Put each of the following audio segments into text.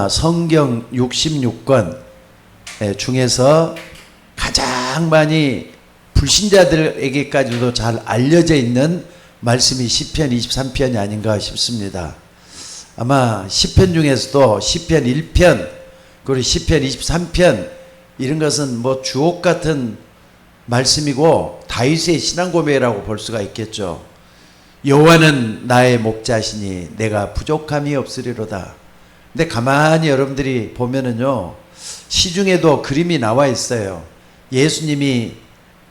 성경 66권 중에서 가장 많이 불신자들에게까지도 잘 알려져 있는 말씀이 시편 23편이 아닌가 싶습니다. 아마 시편 중에서도 시편 1편 그리고 시편 23편 이런 것은 뭐 주옥 같은 말씀이고 다윗의 신앙 고백이라고 볼 수가 있겠죠. 여호와는 나의 목자시니 내가 부족함이 없으리로다. 근데 가만히 여러분들이 보면은요, 시중에도 그림이 나와 있어요. 예수님이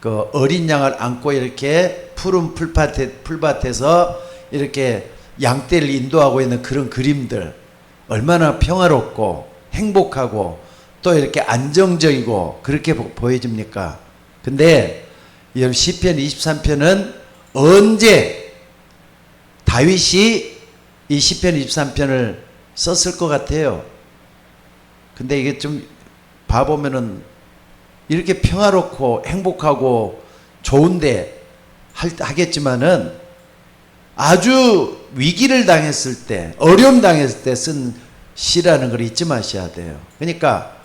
그 어린 양을 안고 이렇게 푸른 풀밭에서 이렇게 양떼를 인도하고 있는 그런 그림들, 얼마나 평화롭고 행복하고 또 이렇게 안정적이고 그렇게 보여집니까? 근데 이 시편 23편은 언제 다윗이 이 시편 23편을 썼을 것 같아요. 근데 이게 좀 봐보면은 이렇게 평화롭고 행복하고 좋은데 하겠지만은 아주 위기를 당했을 때, 어려움 당했을 때 쓴 시라는 걸 잊지 마셔야 돼요. 그러니까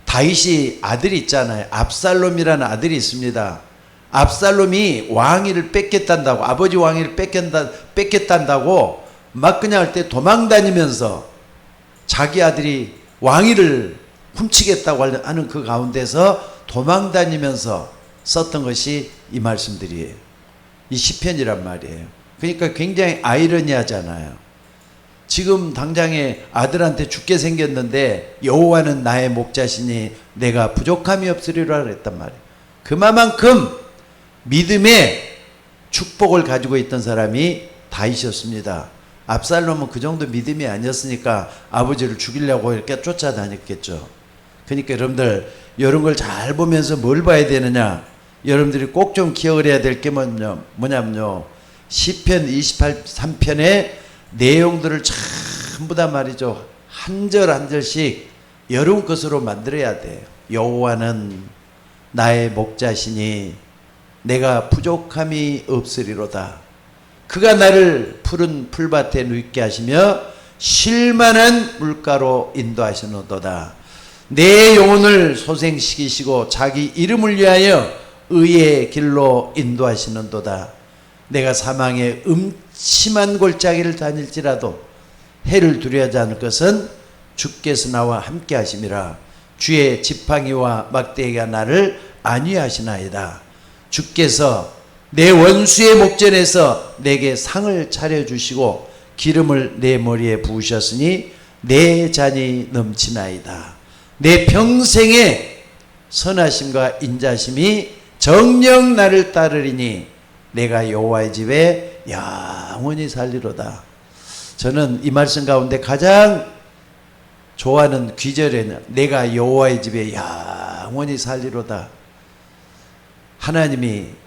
다윗이 아들이 있잖아요. 압살롬이라는 아들이 있습니다. 압살롬이 왕위를 뺏겠단다고, 아버지 왕위를 뺏겠단다고 막 그냥 할 때 도망 다니면서 자기 아들이 왕위를 훔치겠다고 하는 그 가운데서 도망 다니면서 썼던 것이 이 말씀들이에요. 이 시편이란 말이에요. 그러니까 굉장히 아이러니하잖아요. 지금 당장에 아들한테 죽게 생겼는데 여호와는 나의 목자시니 내가 부족함이 없으리라 그랬단 말이에요. 그만큼 믿음의 축복을 가지고 있던 사람이 다윗이었습니다. 압살롬은 그 정도 믿음이 아니었으니까 아버지를 죽이려고 이렇게 쫓아다녔겠죠. 그러니까 여러분들 이런 걸 잘 보면서 뭘 봐야 되느냐, 여러분들이 꼭 좀 기억을 해야 될 게 뭐냐면요, 시편 23편의 내용들을 전부 다 말이죠, 한 절 한 절씩 여러분 것으로 만들어야 돼요. 여호와는 나의 목자시니 내가 부족함이 없으리로다. 그가 나를 푸른 풀밭에 누있게 하시며 쉴만한 물가로 인도하시노도다. 내 영혼을 소생시키시고 자기 이름을 위하여 의의 길로 인도하시는도다. 내가 사망의 음침한 골짜기를 다닐지라도 해를 두려워하지 않을 것은 주께서 나와 함께 하심이라. 주의 지팡이와 막대기가 나를 안위하시나이다. 주께서 내 원수의 목전에서 내게 상을 차려주시고 기름을 내 머리에 부으셨으니 내 잔이 넘치나이다. 내 평생의 선하심과 인자심이 정녕 나를 따르리니 내가 여호와의 집에 영원히 살리로다. 저는 이 말씀 가운데 가장 좋아하는 귀절에는 내가 여호와의 집에 영원히 살리로다. 하나님이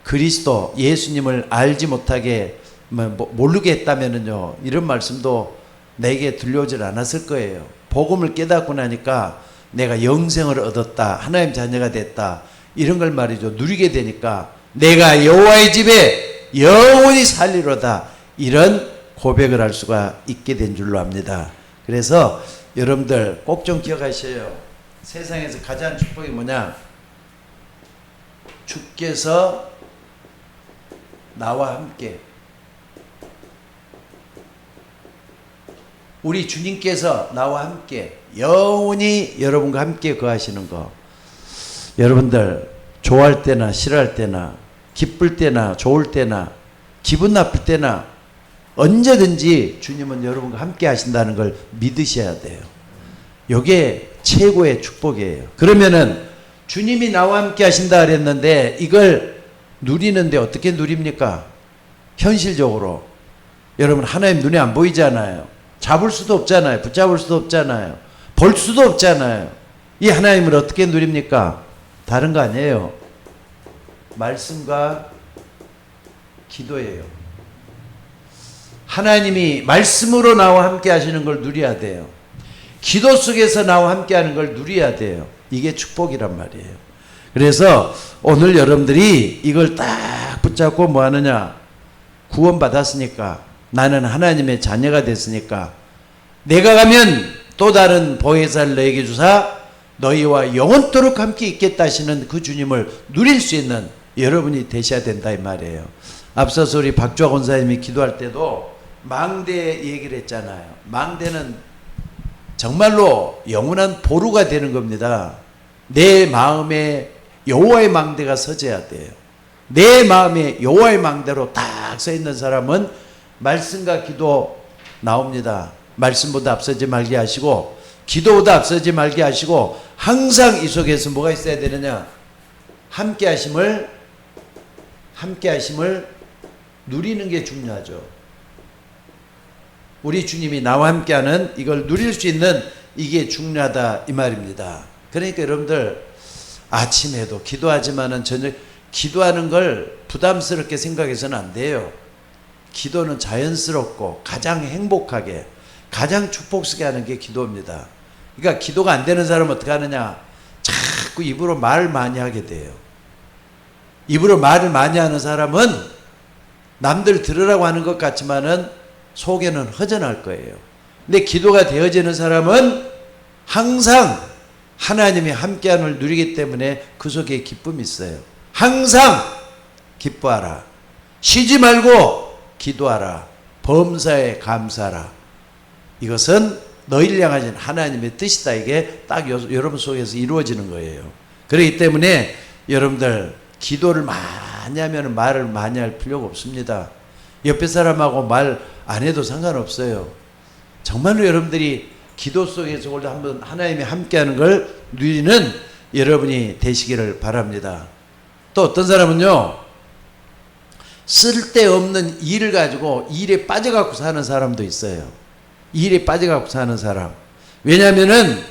그리스도 예수님을 알지 못하게 모르게 했다면은요, 이런 말씀도 내게 들려오질 않았을 거예요. 복음을 깨닫고 나니까 내가 영생을 얻었다, 하나님 자녀가 됐다, 이런 걸 말이죠, 누리게 되니까 내가 여호와의 집에 영원히 살리로다, 이런 고백을 할 수가 있게 된 줄로 압니다. 그래서 여러분들 꼭 좀 기억하셔요. 세상에서 가장 축복이 뭐냐? 주께서 나와 함께, 우리 주님께서 나와 함께 영원히 여러분과 함께 거하시는 거. 여러분들 좋아할 때나 싫어할 때나 기쁠 때나 좋을 때나 기분 나쁠 때나 언제든지 주님은 여러분과 함께 하신다는 걸 믿으셔야 돼요. 이게 최고의 축복이에요. 그러면은 주님이 나와 함께 하신다 그랬는데 이걸 누리는데 어떻게 누립니까? 현실적으로 여러분, 하나님 눈에 안 보이잖아요. 잡을 수도 없잖아요. 붙잡을 수도 없잖아요. 볼 수도 없잖아요. 이 하나님을 어떻게 누립니까? 다른 거 아니에요. 말씀과 기도예요. 하나님이 말씀으로 나와 함께 하시는 걸 누려야 돼요. 기도 속에서 나와 함께 하는 걸 누려야 돼요. 이게 축복이란 말이에요. 그래서 오늘 여러분들이 이걸 딱 붙잡고 뭐 하느냐? 구원 받았으니까, 나는 하나님의 자녀가 됐으니까 내가 가면 또 다른 보혜사를 너에게 주사 너희와 영원토록 함께 있겠다 하시는 그 주님을 누릴 수 있는 여러분이 되셔야 된다 이 말이에요. 앞서서 우리 박주아 권사님이 기도할 때도 망대 얘기를 했잖아요. 망대는 정말로 영원한 보루가 되는 겁니다. 내 마음에 여호와의 망대가 서져야 돼요. 내 마음에 여호와의 망대로 딱 서 있는 사람은 말씀과 기도 나옵니다. 말씀보다 앞서지 말게 하시고 기도보다 앞서지 말게 하시고 항상 이 속에서 뭐가 있어야 되느냐? 함께 하심을 누리는 게 중요하죠. 우리 주님이 나와 함께하는 이걸 누릴 수 있는 이게 중요하다 이 말입니다. 그러니까 여러분들 아침에도 기도하지만은 저녁 기도하는 걸 부담스럽게 생각해서는 안 돼요. 기도는 자연스럽고 가장 행복하게 가장 축복스럽게 하는 게 기도입니다. 그러니까 기도가 안 되는 사람은 어떻게 하느냐? 자꾸 입으로 말을 많이 하게 돼요. 입으로 말을 많이 하는 사람은 남들 들으라고 하는 것 같지만은 속에는 허전할 거예요. 근데 기도가 되어지는 사람은 항상 하나님이 함께함을 누리기 때문에 그 속에 기쁨이 있어요. 항상 기뻐하라. 쉬지 말고 기도하라. 범사에 감사하라. 이것은 너희를 향하신 하나님의 뜻이다. 이게 딱 여러분 속에서 이루어지는 거예요. 그렇기 때문에 여러분들 기도를 많이 하면 말을 많이 할 필요가 없습니다. 옆에 사람하고 말 안 해도 상관없어요. 정말로 여러분들이 기도 속에서 한번 하나님이 함께하는 걸 누리는 여러분이 되시기를 바랍니다. 또 어떤 사람은요, 쓸데없는 일을 가지고 일에 빠져갖고 사는 사람도 있어요. 일에 빠져갖고 사는 사람. 왜냐하면은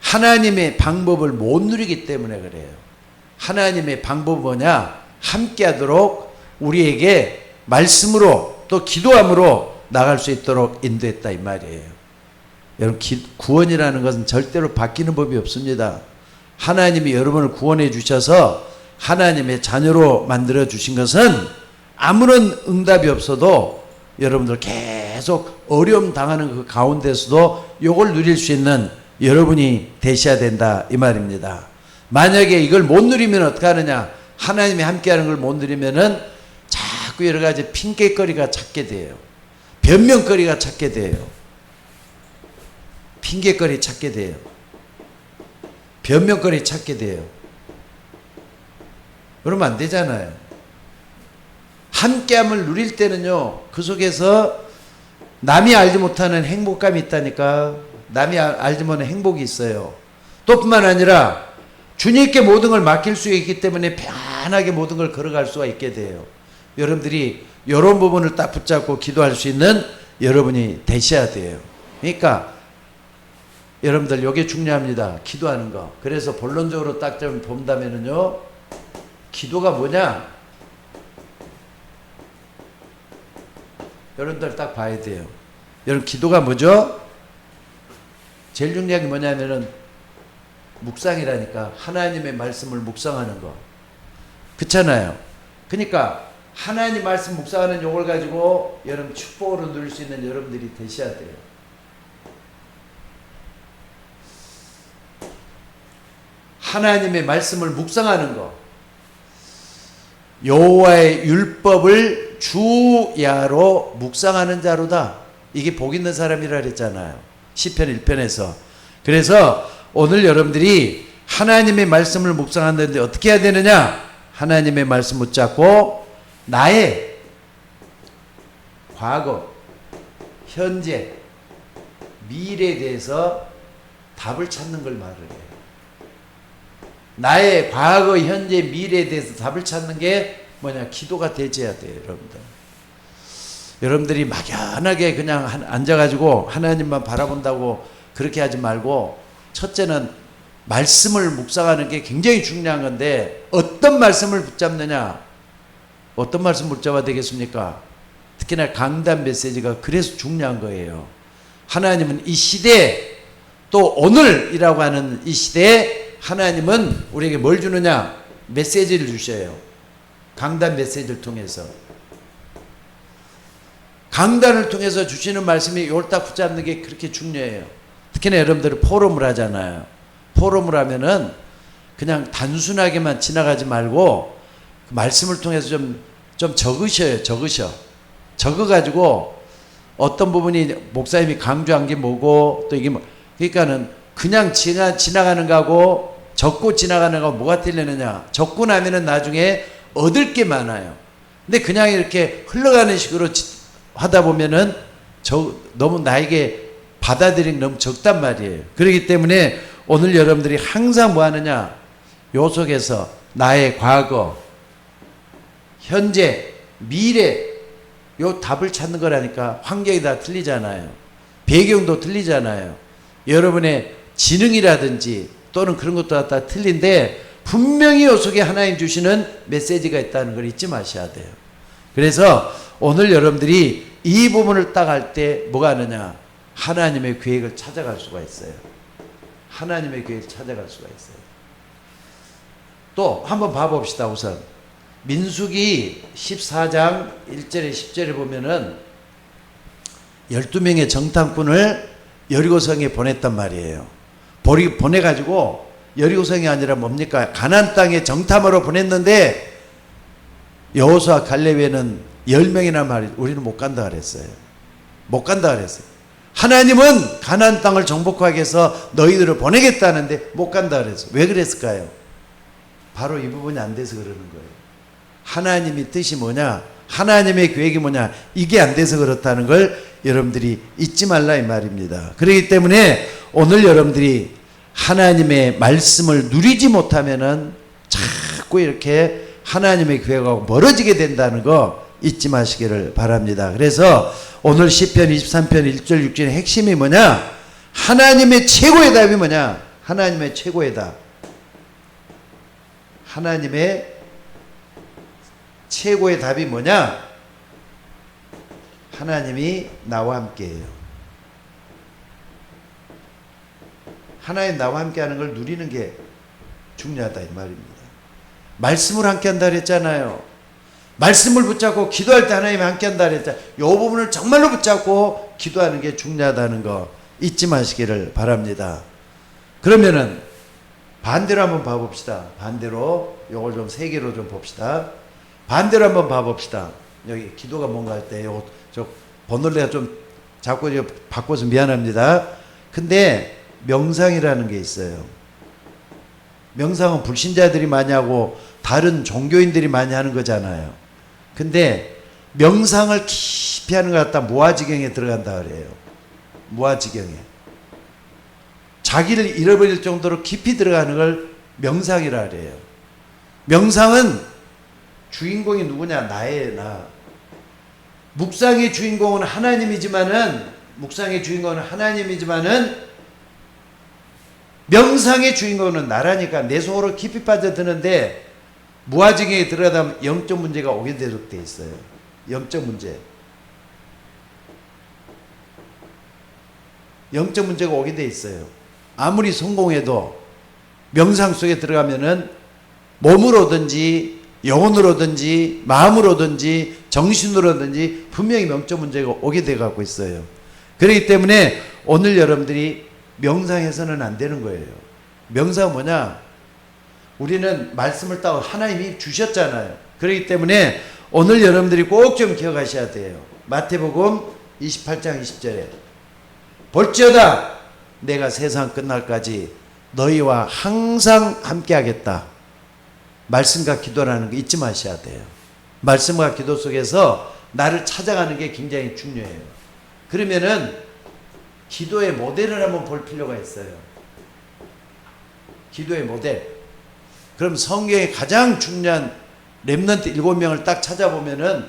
하나님의 방법을 못 누리기 때문에 그래요. 하나님의 방법은 뭐냐? 함께하도록 우리에게 말씀으로 또 기도함으로 나갈 수 있도록 인도했다 이 말이에요. 여러분 구원이라는 것은 절대로 바뀌는 법이 없습니다. 하나님이 여러분을 구원해 주셔서 하나님의 자녀로 만들어 주신 것은 아무런 응답이 없어도 여러분들 계속 어려움 당하는 그 가운데서도 이걸 누릴 수 있는 여러분이 되셔야 된다 이 말입니다. 만약에 이걸 못 누리면 어떻게 하느냐? 하나님이 함께하는 걸 못 누리면은 자꾸 여러 가지 핑계거리가 찾게 돼요. 변명거리가 찾게 돼요. 핑계거리 찾게 돼요. 변명거리 찾게 돼요. 그러면 안 되잖아요. 함께함을 누릴 때는요, 그 속에서 남이 알지 못하는 행복감이 있다니까. 남이 알지 못하는 행복이 있어요. 또 뿐만 아니라 주님께 모든 걸 맡길 수 있기 때문에 편하게 모든 걸 걸어갈 수가 있게 돼요. 여러분들이 이런 부분을 딱 붙잡고 기도할 수 있는 여러분이 되셔야 돼요. 그러니까 여러분들 이게 중요합니다. 기도하는 거. 그래서 본론적으로 딱 좀 본다면은요, 기도가 뭐냐? 여러분들 딱 봐야 돼요. 여러분 기도가 뭐죠? 제일 중요한 게 뭐냐면은 묵상이라니까. 하나님의 말씀을 묵상하는 거. 그렇잖아요. 그러니까 하나님 말씀 묵상하는 용어를 가지고 여러분 축복으로 누릴 수 있는 여러분들이 되셔야 돼요. 하나님의 말씀을 묵상하는 거. 여호와의 율법을 주야로 묵상하는 자로다. 이게 복 있는 사람이라 그랬잖아요. 시편 1편에서. 그래서 오늘 여러분들이 하나님의 말씀을 묵상하는데 어떻게 해야 되느냐? 하나님의 말씀 붙잡고 나의 과거, 현재, 미래에 대해서 답을 찾는 걸 말을 해요. 나의 과거, 현재, 미래에 대해서 답을 찾는 게 뭐냐? 기도가 되져야 돼요, 여러분들. 여러분들이 막연하게 그냥 앉아가지고 하나님만 바라본다고 그렇게 하지 말고, 첫째는 말씀을 묵상하는 게 굉장히 중요한 건데, 어떤 말씀을 붙잡느냐? 어떤 말씀 붙잡아야 되겠습니까? 특히나 강단 메시지가 그래서 중요한 거예요. 하나님은 이 시대, 또 오늘이라고 하는 이 시대에 하나님은 우리에게 뭘 주느냐? 메시지를 주셔요. 강단 메시지를 통해서. 강단을 통해서 주시는 말씀이 이걸 딱 붙잡는 게 그렇게 중요해요. 특히나 여러분들이 포럼을 하잖아요. 포럼을 하면은 그냥 단순하게만 지나가지 말고 말씀을 통해서 좀 적으셔요. 적어가지고 어떤 부분이 목사님이 강조한 게 뭐고 또 이게 뭐, 그러니까는 그냥 지나가는 거하고 적고 지나가는 거하고 뭐가 틀리느냐. 적고 나면은 나중에 얻을 게 많아요. 근데 그냥 이렇게 흘러가는 식으로 하다 보면은 너무 나에게 받아들이는 너무 적단 말이에요. 그렇기 때문에 오늘 여러분들이 항상 뭐 하느냐. 요 속에서 나의 과거, 현재, 미래 요 답을 찾는 거라니까. 환경이 다 틀리잖아요. 배경도 틀리잖아요. 여러분의 지능이라든지 또는 그런 것도 다 틀린데 분명히 요 속에 하나님 주시는 메시지가 있다는 걸 잊지 마셔야 돼요. 그래서 오늘 여러분들이 이 부분을 딱 할 때 뭐가 하느냐. 하나님의 계획을 찾아갈 수가 있어요. 하나님의 계획을 찾아갈 수가 있어요. 또 한번 봐봅시다. 우선 민수기 14장 1절에 10절에 보면은 12명의 정탐꾼을 여리고성에 보냈단 말이에요. 보내가지고 여리고성이 아니라 뭡니까? 가나안 땅에 정탐하러 보냈는데 여호수아 갈렙에는 10명이나 말이 우리는 못 간다 그랬어요. 못 간다 그랬어요. 하나님은 가나안 땅을 정복하기 위해서 너희들을 보내겠다는데 못 간다 그랬어요. 왜 그랬을까요? 바로 이 부분이 안 돼서 그러는 거예요. 하나님의 뜻이 뭐냐? 하나님의 계획이 뭐냐? 이게 안 돼서 그렇다는 걸 여러분들이 잊지 말라 이 말입니다. 그렇기 때문에 오늘 여러분들이 하나님의 말씀을 누리지 못하면은 자꾸 이렇게 하나님의 계획하고 멀어지게 된다는 거 잊지 마시기를 바랍니다. 그래서 오늘 시편 23편 1절 6절의 핵심이 뭐냐? 하나님의 최고의 답이 뭐냐? 하나님의 최고의 답. 하나님의 최고의 답이 뭐냐? 하나님이 나와 함께해요. 하나님 나와 함께하는 걸 누리는 게 중요하다 이 말입니다. 말씀을 함께한다 그랬잖아요. 말씀을 붙잡고 기도할 때 하나님이 함께한다 그랬잖아요. 이 부분을 정말로 붙잡고 기도하는 게 중요하다는 거 잊지 마시기를 바랍니다. 그러면은 반대로 한번 봐봅시다. 반대로 요걸 좀 세 개로 좀 봅시다. 반대로 한번 봐봅시다. 여기 기도가 뭔가 할 때 요거 저 번호를 내가 좀 자꾸 바꿔서 미안합니다. 근데 명상이라는 게 있어요. 명상은 불신자들이 많이 하고 다른 종교인들이 많이 하는 거잖아요. 근데 명상을 깊이 하는 것 같다 무아지경에 들어간다 그래요. 무아지경에. 자기를 잃어버릴 정도로 깊이 들어가는 걸 명상이라 그래요. 명상은 주인공이 누구냐? 나예요, 나. 묵상의 주인공은 하나님이지만은 명상의 주인공은 나라니까 내 속으로 깊이 빠져드는데 무아지경에 들어가다 영적 문제가 오게 되도록 돼 있어요. 영적 문제. 영적 문제가 오게 돼 있어요. 아무리 성공해도 명상 속에 들어가면은 몸으로든지 영혼으로든지 마음으로든지 정신으로든지 분명히 영적 문제가 오게 돼 갖고 있어요. 그렇기 때문에 오늘 여러분들이 명상해서는 안 되는 거예요. 명상은 뭐냐? 우리는 말씀을 따고 하나님이 주셨잖아요. 그렇기 때문에 오늘 여러분들이 꼭 좀 기억하셔야 돼요. 마태복음 28장 20절에 볼지어다 내가 세상 끝날까지 너희와 항상 함께 하겠다. 말씀과 기도라는 거 잊지 마셔야 돼요. 말씀과 기도 속에서 나를 찾아가는 게 굉장히 중요해요. 그러면은 기도의 모델을 한번 볼 필요가 있어요. 기도의 모델. 그럼 성경의 가장 중요한 렘넌트 7명을 딱 찾아보면은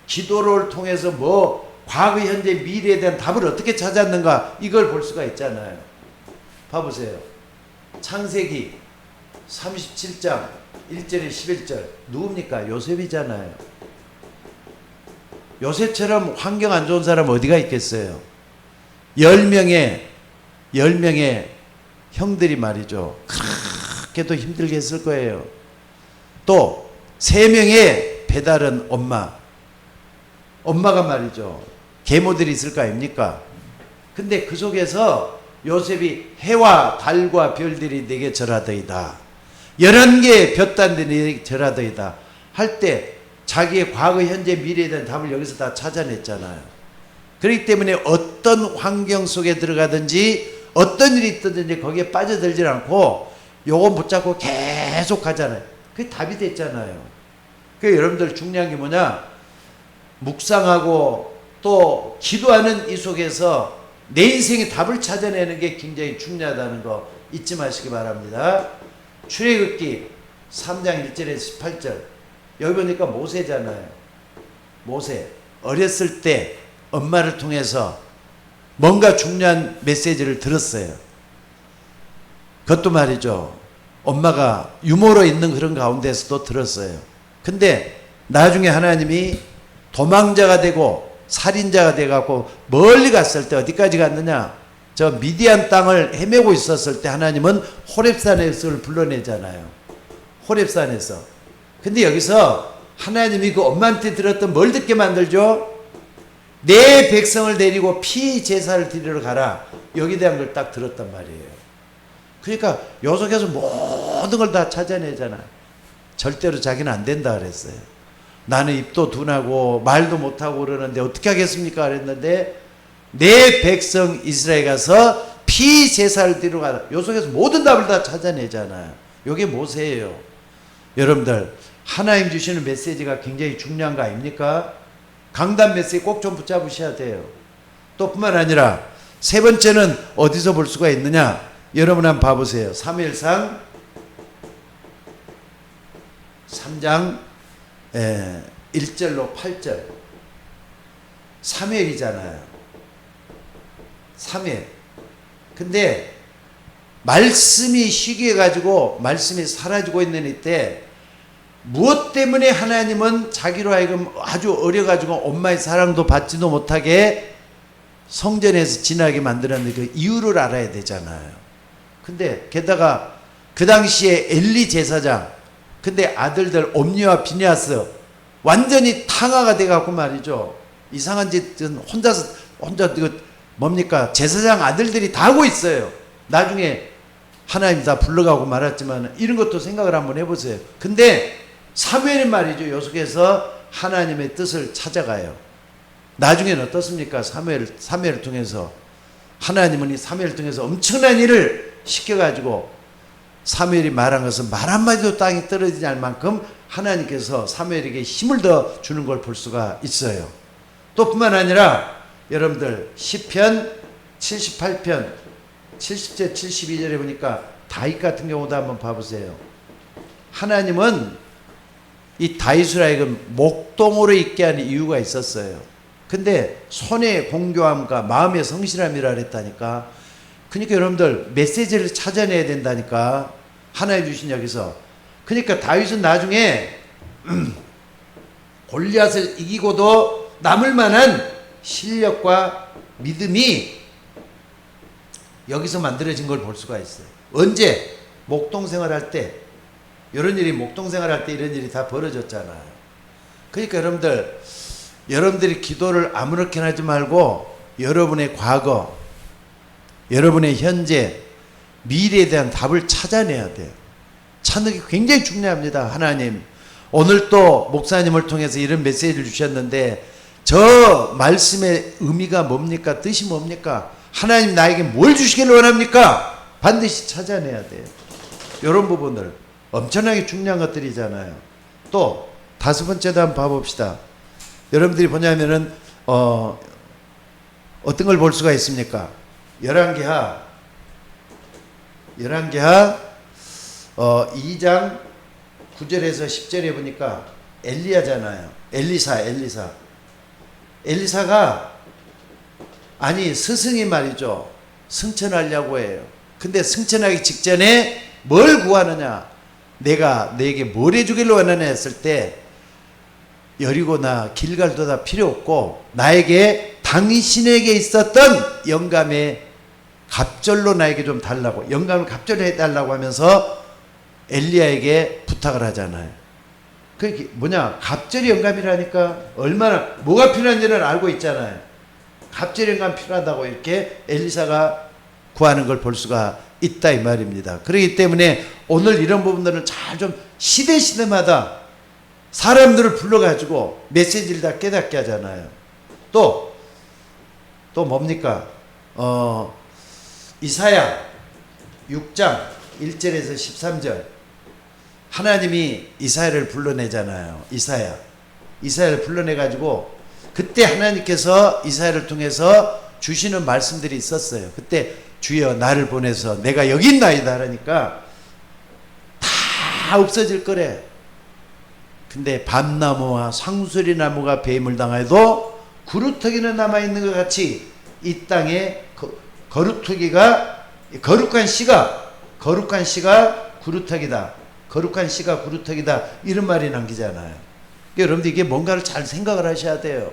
기도를 통해서 뭐 과거, 현재, 미래에 대한 답을 어떻게 찾았는가 이걸 볼 수가 있잖아요. 봐보세요. 창세기 37장 1절에 11절 누굽니까? 요셉이잖아요. 요셉처럼 환경 안 좋은 사람 어디가 있겠어요? 10명의 형들이 말이죠. 그렇게도 힘들게 했을 거예요. 또 3명의 배다른 엄마가 말이죠. 계모들이 있을 거 아닙니까? 근데 그 속에서 요셉이 해와 달과 별들이 내게 절하더이다. 11개의 볕단들이 내게 절하더이다. 할 때 자기의 과거, 현재, 미래에 대한 답을 여기서 다 찾아냈잖아요. 그렇기 때문에 어떤 환경 속에 들어가든지 어떤 일이 있든지 거기에 빠져들지 않고 요거 붙잡고 계속 가잖아요. 그게 답이 됐잖아요. 그 여러분들 중요한 게 뭐냐? 묵상하고 또 기도하는 이 속에서 내 인생의 답을 찾아내는 게 굉장히 중요하다는 거 잊지 마시기 바랍니다. 출애굽기 3장 1절에서 18절 여기 보니까 모세잖아요. 모세 어렸을 때 엄마를 통해서 뭔가 중요한 메시지를 들었어요. 그것도 말이죠. 엄마가 유머로 있는 그런 가운데서도 들었어요. 근데 나중에 하나님이 도망자가 되고 살인자가 돼갖고 멀리 갔을 때 어디까지 갔느냐? 저 미디안 땅을 헤매고 있었을 때 하나님은 호렙산에서 불러내잖아요. 호렙산에서. 근데 여기서 하나님이 그 엄마한테 들었던 뭘 듣게 만들죠? 내 백성을 데리고 피 제사를 드리러 가라. 여기에 대한 걸 딱 들었단 말이에요. 그러니까 요 속에서 모든 걸 다 찾아내잖아요. 절대로 자기는 안 된다 그랬어요. 나는 입도 둔하고 말도 못하고 그러는데 어떻게 하겠습니까? 그랬는데 내 백성 이스라엘 가서 피 제사를 드리러 가라. 요 속에서 모든 답을 다 찾아내잖아요. 요게 모세예요. 여러분들 하나님 주시는 메시지가 굉장히 중요한 거 아닙니까? 강단 메시지 꼭 좀 붙잡으셔야 돼요. 또 뿐만 아니라 세 번째는 어디서 볼 수가 있느냐? 여러분 한번 봐보세요. 사무엘상 3장 1절로 8절 사무엘이잖아요. 사무엘. 근데 말씀이 시기해가지고 말씀이 사라지고 있는 이때 무엇 때문에 하나님은 자기로 하여금 아주 어려가지고 엄마의 사랑도 받지도 못하게 성전에서 지나게 만들었는데 그 이유를 알아야 되잖아요. 근데 게다가 그 당시에 엘리 제사장, 근데 아들들 옴니와 비냐스 완전히 탕화가 돼갖고 말이죠. 이상한 짓은 혼자 뭡니까? 제사장 아들들이 다 하고 있어요. 나중에 하나님 다 불러가고 말았지만 이런 것도 생각을 한번 해보세요. 근데 사무엘은 말이죠. 요 속에서 하나님의 뜻을 찾아가요. 나중에는 어떻습니까? 사무엘을 통해서 하나님은 이 사무엘을 통해서 엄청난 일을 시켜가지고 사무엘이 말한 것은 말 한마디도 땅에 떨어지지 않을 만큼 하나님께서 사무엘에게 힘을 더 주는 걸 볼 수가 있어요. 또 뿐만 아니라 여러분들 시편 78편 70절 72절에 보니까 다윗 같은 경우도 한번 봐보세요. 하나님은 이 다윗을 하여금 목동으로 있게 하는 이유가 있었어요. 근데 손의 공교함과 마음의 성실함이라 그랬다니까. 그러니까 여러분들 메시지를 찾아내야 된다니까. 하나님 주신 여기서. 그러니까 다윗은 나중에 골리앗을 이기고도 남을 만한 실력과 믿음이 여기서 만들어진 걸 볼 수가 있어요. 언제? 목동생활 할 때. 이런 일이 목동생활 할 때 이런 일이 다 벌어졌잖아요. 그러니까 여러분들이 기도를 아무렇게나 하지 말고 여러분의 과거, 여러분의 현재, 미래에 대한 답을 찾아내야 돼요. 찾는 게 굉장히 중요합니다. 하나님 오늘 또 목사님을 통해서 이런 메시지를 주셨는데 저 말씀의 의미가 뭡니까? 뜻이 뭡니까? 하나님 나에게 뭘 주시기를 원합니까? 반드시 찾아내야 돼요. 이런 부분들 엄청나게 중요한 것들이잖아요. 또 다섯 번째도 한번 봐봅시다. 여러분들이 보냐면은 어떤 걸 볼 수가 있습니까? 열왕기하 2장 9절에서 10절에 보니까 엘리야잖아요. 엘리사가 아니 스승이 말이죠. 승천하려고 해요. 근데 승천하기 직전에 뭘 구하느냐? 내가 너에게 뭘 해주기를 원하냐 했을 때 여리고나 길갈도 다 필요 없고 나에게 당신에게 있었던 영감의 갑절로 나에게 좀 달라고, 영감을 갑절로 해달라고 하면서 엘리야에게 부탁을 하잖아요. 그게 뭐냐? 갑절이 영감이라니까. 얼마나 뭐가 필요한지는 알고 있잖아요. 갑절이 영감 필요하다고 이렇게 엘리사가 구하는 걸 볼 수가 있다 이 말입니다. 그렇기 때문에 오늘 이런 부분들은 잘 좀 시대마다 사람들을 불러가지고 메시지를 다 깨닫게 하잖아요. 또 뭡니까? 이사야 6장 1절에서 13절 하나님이 이사야를 불러내잖아요. 이사야를 불러내가지고 그때 하나님께서 이사야를 통해서 주시는 말씀들이 있었어요. 그때 주여 나를 보내서 내가 여기 있나이다 하니까 다 없어질 거래. 근데 밤나무와 상수리나무가 배임을 당해도 구루터기는 남아있는 것 같이 이 땅에 거룩한 씨가 구루터기다. 거룩한 씨가 구루터기다. 이런 말이 남기잖아요. 여러분들 이게 뭔가를 잘 생각을 하셔야 돼요.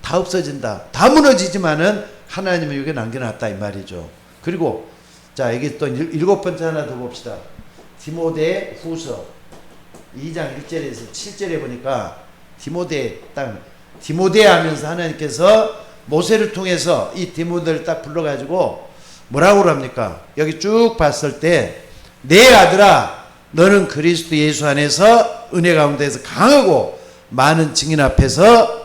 다 없어진다. 다 무너지지만은 하나님은 여기 남겨놨다 이 말이죠. 그리고 자 이게 또 7번째 하나 더 봅시다. 디모데 후서 2장 1절에서 7절에 보니까 디모데 하면서 하나님께서 모세를 통해서 이 디모데를 딱 불러가지고 뭐라고 합니까? 여기 쭉 봤을 때 내 아들아 너는 그리스도 예수 안에서 은혜 가운데에서 강하고 많은 증인 앞에서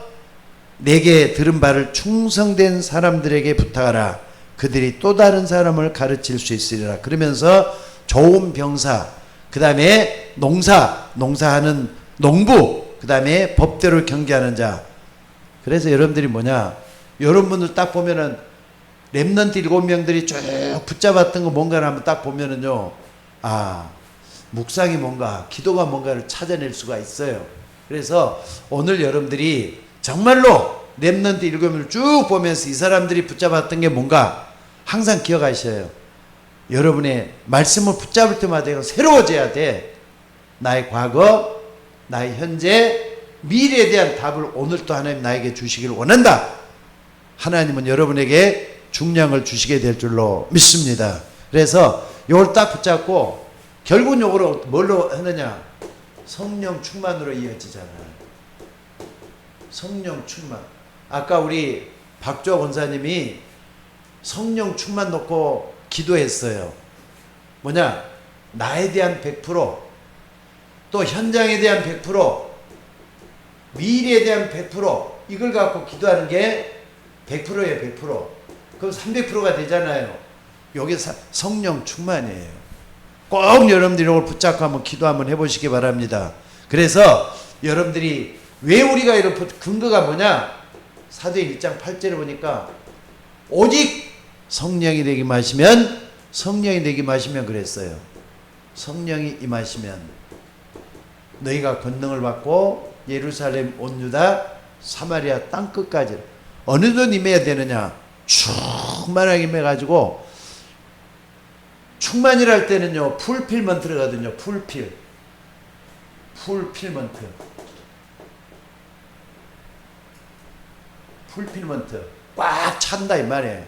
내게 들은 바를 충성된 사람들에게 부탁하라. 그들이 또 다른 사람을 가르칠 수 있으리라. 그러면서 좋은 병사, 그 다음에 농사하는 농부, 그 다음에 법대로 경계하는 자. 그래서 여러분들이 여러분들 딱 보면은 렘넌트 7명들이 쭉 붙잡았던 거 뭔가를 한번 딱 보면은요, 묵상이 뭔가, 기도가 뭔가를 찾아낼 수가 있어요. 그래서 오늘 여러분들이 정말로 렘넌트 7명을 쭉 보면서 이 사람들이 붙잡았던 게 뭔가 항상 기억하셔요. 여러분의 말씀을 붙잡을 때마다 이건 새로워져야 돼. 나의 과거, 나의 현재, 미래에 대한 답을 오늘 또 하나님 나에게 주시기를 원한다. 하나님은 여러분에게 중량을 주시게 될 줄로 믿습니다. 그래서 이걸 딱 붙잡고 결국은 이걸 뭘로 하느냐? 성령 충만으로 이어지잖아요. 성령 충만. 아까 우리 박주호 권사님이 성령 충만 놓고 기도했어요. 나에 대한 100%, 또 현장에 대한 100%, 미래에 대한 100%, 이걸 갖고 기도하는 게 100%예요, 100%. 그럼 300%가 되잖아요. 여기 성령 충만이에요. 꼭 여러분들이 이걸 붙잡고 한번 기도 한번 해보시기 바랍니다. 그래서 여러분들이 왜 우리가 이런 근거가 사도행 1장 8절에 보니까 오직 성령이 되게 마시면 그랬어요. 성령이 임하시면 너희가 권능을 받고 예루살렘 온 유다 사마리아 땅끝까지 어느 정도 임해야 되느냐? 충만하게 임해가지고 충만이랄 때는요 풀필먼트거든요. 풀필먼트 꽉 찬다 이 말이에요.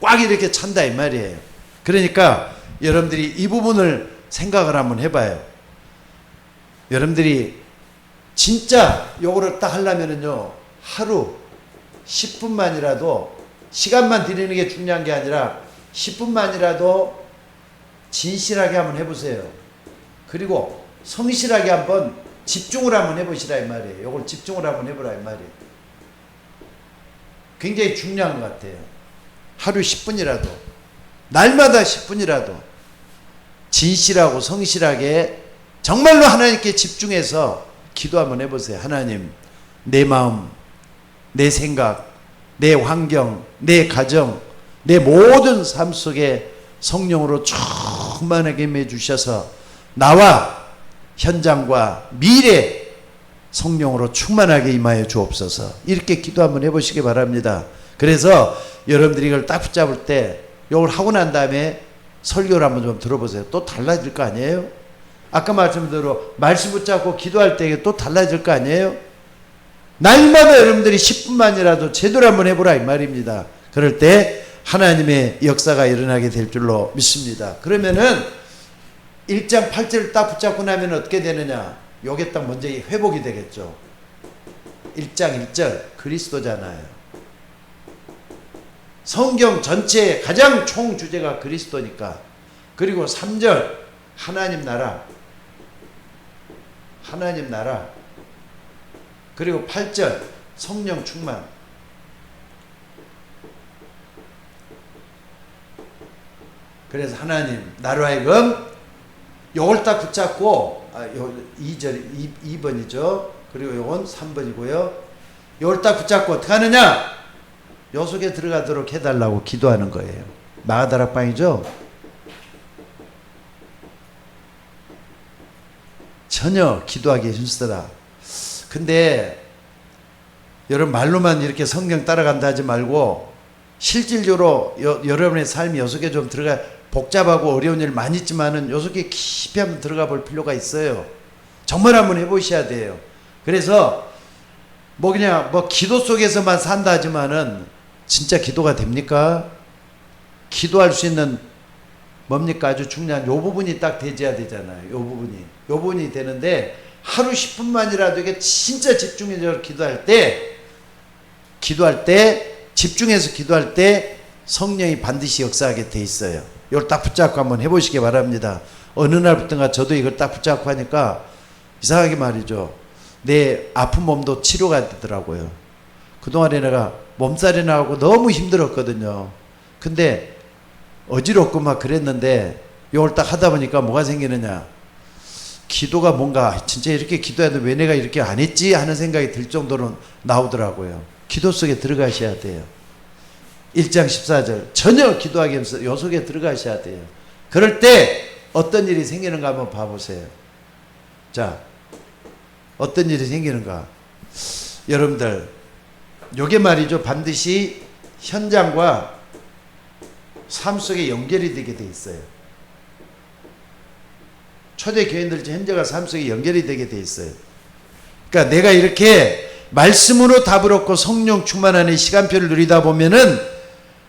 꽉 이렇게 찬다 이 말이에요. 그러니까 여러분들이 이 부분을 생각을 한번 해봐요. 여러분들이 진짜 요거를 딱 하려면은요 하루 10분만이라도 시간만 드리는 게 중요한 게 아니라 10분만이라도 진실하게 한번 해보세요. 그리고 성실하게 한번 집중을 한번 해보시라 이 말이에요. 요걸 집중을 한번 해보라 이 말이에요. 굉장히 중요한 것 같아요. 하루 10분이라도 날마다 10분이라도 진실하고 성실하게 정말로 하나님께 집중해서 기도 한번 해보세요. 하나님, 내 마음, 내 생각, 내 환경, 내 가정, 내 모든 삶 속에 성령으로 충만하게 임해 주셔서 나와 현장과 미래 성령으로 충만하게 임하여 주옵소서. 이렇게 기도 한번 해보시기 바랍니다. 그래서 여러분들이 이걸 딱 붙잡을 때 이걸 하고 난 다음에 설교를 한번 좀 들어보세요. 또 달라질 거 아니에요? 아까 말씀대로 말씀 붙잡고 기도할 때 또 달라질 거 아니에요? 날마다 여러분들이 10분만이라도 제대로 한번 해보라 이 말입니다. 그럴 때 하나님의 역사가 일어나게 될 줄로 믿습니다. 그러면은 1장 8절을 딱 붙잡고 나면 어떻게 되느냐? 요게 딱 먼저 회복이 되겠죠. 1장 1절 그리스도잖아요. 성경 전체의 가장 총 주제가 그리스도니까. 그리고 3절 하나님 나라. 하나님 나라. 그리고 8절 성령 충만. 그래서 하나님 나로 하여금 요걸 딱 붙잡고 2번이죠. 그리고 요건 3번이고요. 요걸 딱 붙잡고 어떻게 하느냐? 요 속에 들어가도록 해달라고 기도하는 거예요. 마가다락방이죠. 전혀 기도하기 힘쓰다. 근데 여러분 말로만 이렇게 성경 따라간다 하지 말고 실질적으로 여러분의 삶이 요 속에 좀 들어가, 복잡하고 어려운 일 많이 있지만은 요 속에 깊이 한번 들어가 볼 필요가 있어요. 정말 한번 해보셔야 돼요. 그래서 그냥 기도 속에서만 산다 하지만은 진짜 기도가 됩니까? 기도할 수 있는 뭡니까? 아주 중요한 요 부분이 딱 되져야 되잖아요. 요 부분이 되는데 하루 10분만이라도 이게 진짜 집중해서 기도할 때 집중해서 기도할 때 성령이 반드시 역사하게 돼 있어요. 이걸 딱 붙잡고 한번 해보시기 바랍니다. 어느 날부터가 저도 이걸 딱 붙잡고 하니까 이상하게 말이죠. 내 아픈 몸도 치료가 되더라고요. 그동안에 내가 몸살이 나고 너무 힘들었거든요. 근데 어지럽고 막 그랬는데 이걸 딱 하다 보니까 뭐가 생기느냐. 기도가 뭔가 진짜 이렇게 기도해도 왜 내가 이렇게 안 했지 하는 생각이 들 정도로 나오더라고요. 기도 속에 들어가셔야 돼요. 1장 14절 전혀 기도하기 없어 요 속에 들어가셔야 돼요. 그럴 때 어떤 일이 생기는가 한번 봐보세요. 자, 어떤 일이 생기는가. 여러분들 요게 말이죠. 반드시 현장과 삶 속에 연결이 되게 돼 있어요. 초대 교인들 현재가 삶 속에 연결이 되게 돼 있어요. 그러니까 내가 이렇게 말씀으로 답을 얻고 성령 충만하는 시간표를 누리다 보면은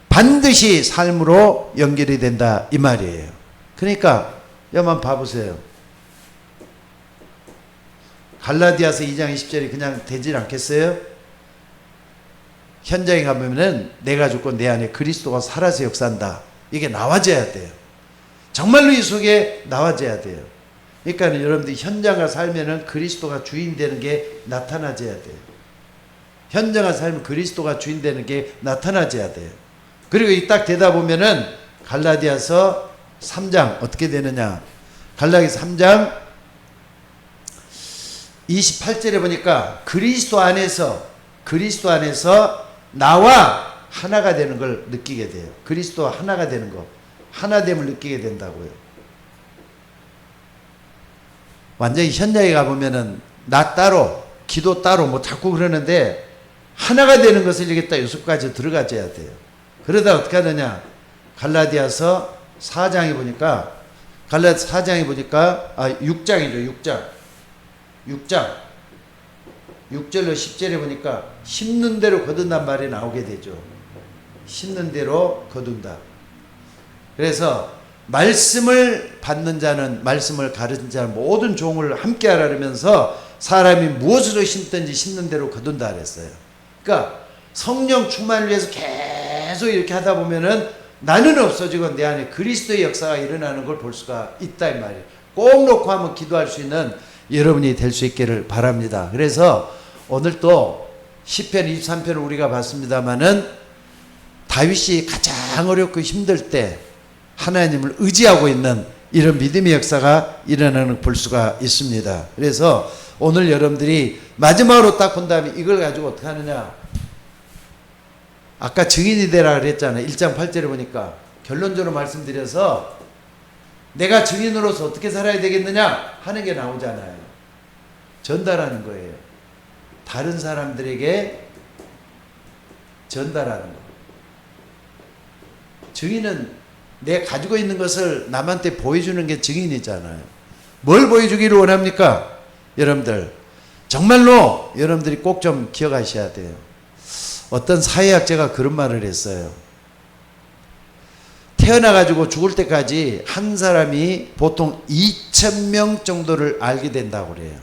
반드시 삶으로 연결이 된다 이 말이에요. 그러니까 여러분 봐보세요. 갈라디아서 2장 20절이 그냥 되질 않겠어요? 현장에 가보면은 내가 죽고 내 안에 그리스도가 살아서 역사한다. 이게 나와져야 돼요. 정말로 이 속에 나와져야 돼요. 그러니까 여러분들이 현장과 살면은 그리스도가 주인 되는 게 나타나져야 돼요. 현장과 살면 그리스도가 주인 되는 게 나타나져야 돼요. 그리고 이 딱 되다 보면은 갈라디아서 3장 어떻게 되느냐. 갈라디아서 3장 28절에 보니까 그리스도 안에서 나와 하나가 되는 걸 느끼게 돼요. 그리스도와 하나가 되는 거. 하나됨을 느끼게 된다고요. 완전히 현장에 가보면은 나 따로 기도 따로 자꾸 그러는데 하나가 되는 것을 이렇게 딱 요소까지 들어가줘야 돼요. 그러다 어떻게 하느냐. 갈라디아서 4장에 보니까 6장이죠. 6장 6절로 10절에 보니까 심는 대로 거둔단 말이 나오게 되죠. 심는 대로 거둔다. 그래서 말씀을 받는 자는 말씀을 가르친 자는 모든 종을 함께 하라 그러면서 사람이 무엇으로 심든지 심는 대로 거둔다 그랬어요. 그러니까 성령 충만을 위해서 계속 이렇게 하다 보면은 나는 없어지고 내 안에 그리스도의 역사가 일어나는 걸 볼 수가 있다 이 말이에요. 꼭 놓고 한번 기도할 수 있는 여러분이 될 수 있기를 바랍니다. 그래서 오늘 또 시편 23편을 우리가 봤습니다마는 다윗이 가장 어렵고 힘들 때 하나님을 의지하고 있는 이런 믿음의 역사가 일어나는 걸 볼 수가 있습니다. 그래서 오늘 여러분들이 마지막으로 딱 본다면 이걸 가지고 어떻게 하느냐. 아까 증인이 되라 그랬잖아요. 1장 8절에 보니까 결론적으로 말씀드려서 내가 증인으로서 어떻게 살아야 되겠느냐 하는 게 나오잖아요. 전달하는 거예요. 다른 사람들에게 전달하는 거. 증인은 내 가지고 있는 것을 남한테 보여주는 게 증인이잖아요. 뭘 보여주기를 원합니까? 여러분들 정말로 여러분들이 꼭 좀 기억하셔야 돼요. 어떤 사회학자가 그런 말을 했어요. 태어나가지고 죽을 때까지 한 사람이 보통 2,000명 정도를 알게 된다고 그래요.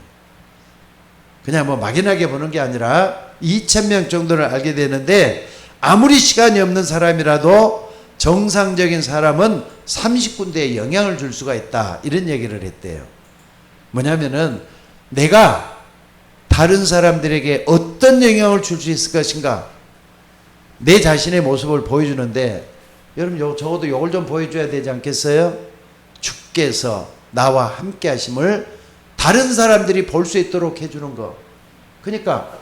그냥 막연하게 보는 게 아니라 2,000명 정도를 알게 되는데 아무리 시간이 없는 사람이라도 정상적인 사람은 30군데에 영향을 줄 수가 있다. 이런 얘기를 했대요. 뭐냐면은 내가 다른 사람들에게 어떤 영향을 줄 수 있을 것인가, 내 자신의 모습을 보여주는데, 여러분 적어도 이걸 좀 보여줘야 되지 않겠어요? 주께서 나와 함께 하심을 다른 사람들이 볼 수 있도록 해주는 거. 그러니까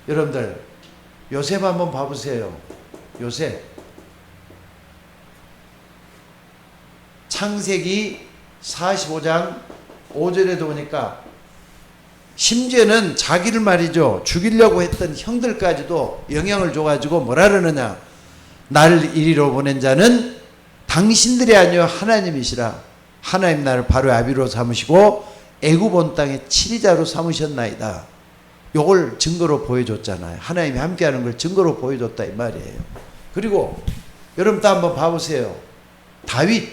여러분들 요셉 한번 봐보세요. 요셉 창세기 45장 5절에도 보니까 심지어는 자기를 말이죠, 죽이려고 했던 형들까지도 영향을 줘가지고 뭐라 그러느냐, 나를 이리로 보낸 자는 당신들이 아니요 하나님이시라. 하나님 나를 바로의 아비로 삼으시고 애굽 온 땅의 치리자로 삼으셨나이다. 요걸 증거로 보여줬잖아요. 하나님이 함께하는 걸 증거로 보여줬다 이 말이에요. 그리고 여러분 또 한번 봐보세요. 다윗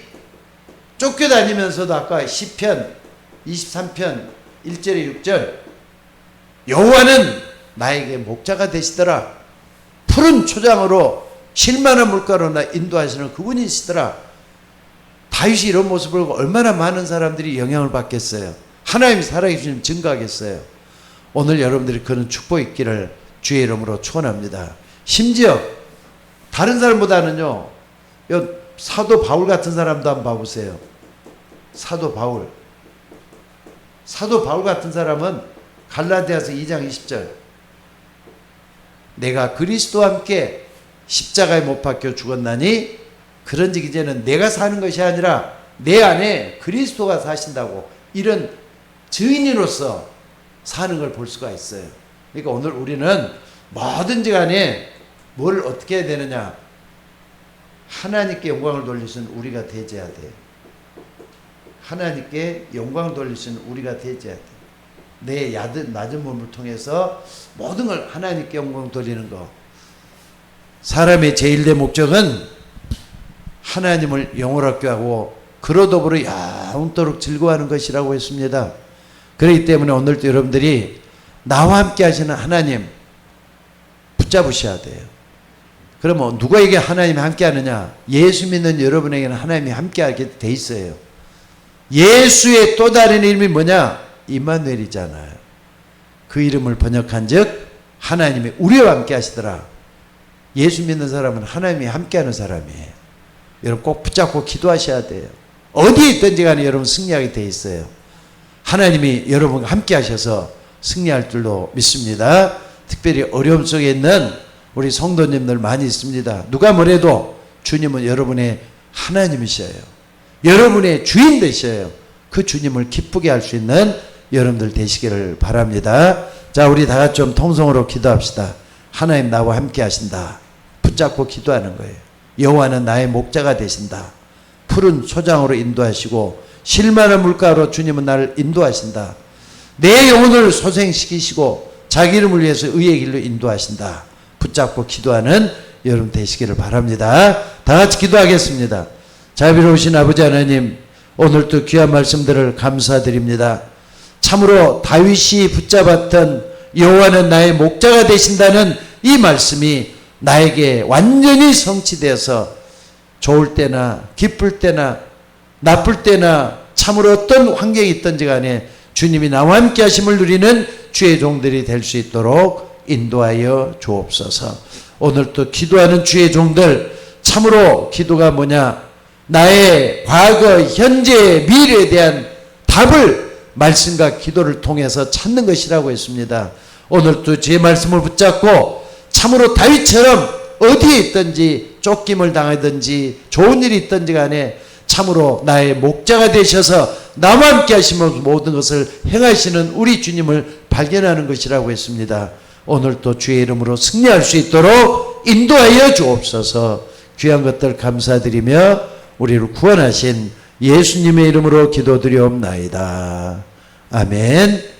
쫓겨다니면서도 아까 시편 23편 1절에 6절, 여호와는 나에게 목자가 되시더라. 푸른 초장으로 쉴만한 물가로 나 인도하시는 그분이시더라. 다윗이 이런 모습을 보고 얼마나 많은 사람들이 영향을 받겠어요. 하나님이 살아계시는 증거하겠어요. 오늘 여러분들이 그런 축복 있기를 주의 이름으로 축원합니다. 심지어 다른 사람보다는요, 사도 바울 같은 사람도 한번 봐보세요. 사도 바울 같은 사람은 갈라디아서 2장 20절, 내가 그리스도와 함께 십자가에 못 박혀 죽었나니 그런즉 이제는 내가 사는 것이 아니라 내 안에 그리스도가 사신다고, 이런 증인으로서 사는 걸 볼 수가 있어요. 그러니까 오늘 우리는 뭐든지 간에 뭘 어떻게 해야 되느냐, 하나님께 영광을 돌리시는 우리가 되어야 돼. 하나님께 영광을 돌리시는 우리가 되어야 돼. 내 낮은 몸을 통해서 모든 걸 하나님께 영광 돌리는 거. 사람의 제일의 목적은 하나님을 영원하게 하고 그로 더불어 영원토록 즐거워하는 것이라고 했습니다. 그렇기 때문에 오늘도 여러분들이 나와 함께 하시는 하나님 붙잡으셔야 돼요. 그러면 누구에게 하나님이 함께 하느냐? 예수 믿는 여러분에게는 하나님이 함께 하게 돼 있어요. 예수의 또 다른 이름이 뭐냐? 임마누엘이잖아요. 그 이름을 번역한 즉 하나님이 우리와 함께 하시더라. 예수 믿는 사람은 하나님이 함께 하는 사람이에요. 여러분 꼭 붙잡고 기도하셔야 돼요. 어디에 있든지 간에 여러분 승리하게 돼 있어요. 하나님이 여러분과 함께 하셔서 승리할 줄로 믿습니다. 특별히 어려움 속에 있는 우리 성도님들 많이 있습니다. 누가 뭐래도 주님은 여러분의 하나님이셔요. 여러분의 주인 되셔요. 그 주님을 기쁘게 할 수 있는 여러분들 되시기를 바랍니다. 자, 우리 다 같이 좀 통성으로 기도합시다. 하나님 나와 함께 하신다. 붙잡고 기도하는 거예요. 여호와는 나의 목자가 되신다. 푸른 초장으로 인도하시고 쉴만한 물가로 주님은 나를 인도하신다. 내 영혼을 소생시키시고 자기 이름을 위해서 의의 길로 인도하신다. 붙잡고 기도하는 여러분 되시기를 바랍니다. 다 같이 기도하겠습니다. 자비로우신 아버지 하나님, 오늘도 귀한 말씀들을 감사드립니다. 참으로 다윗이 붙잡았던 여호와는 나의 목자가 되신다는 이 말씀이 나에게 완전히 성취되어서 좋을 때나 기쁠 때나 나쁠 때나 참으로 어떤 환경이 있든지 간에 주님이 나와 함께 하심을 누리는 주의 종들이 될 수 있도록 인도하여 주옵소서. 오늘 또 기도하는 주의 종들, 참으로 기도가 뭐냐, 나의 과거, 현재, 미래에 대한 답을 말씀과 기도를 통해서 찾는 것이라고 했습니다. 오늘도 주의 말씀을 붙잡고 참으로 다윗처럼 어디에 있든지 쫓김을 당하든지 좋은 일이 있든지 간에 참으로 나의 목자가 되셔서 나와 함께 하시면 모든 것을 행하시는 우리 주님을 발견하는 것이라고 했습니다. 오늘도 주의 이름으로 승리할 수 있도록 인도하여 주옵소서. 귀한 것들 감사드리며 우리를 구원하신 예수님의 이름으로 기도드리옵나이다. 아멘.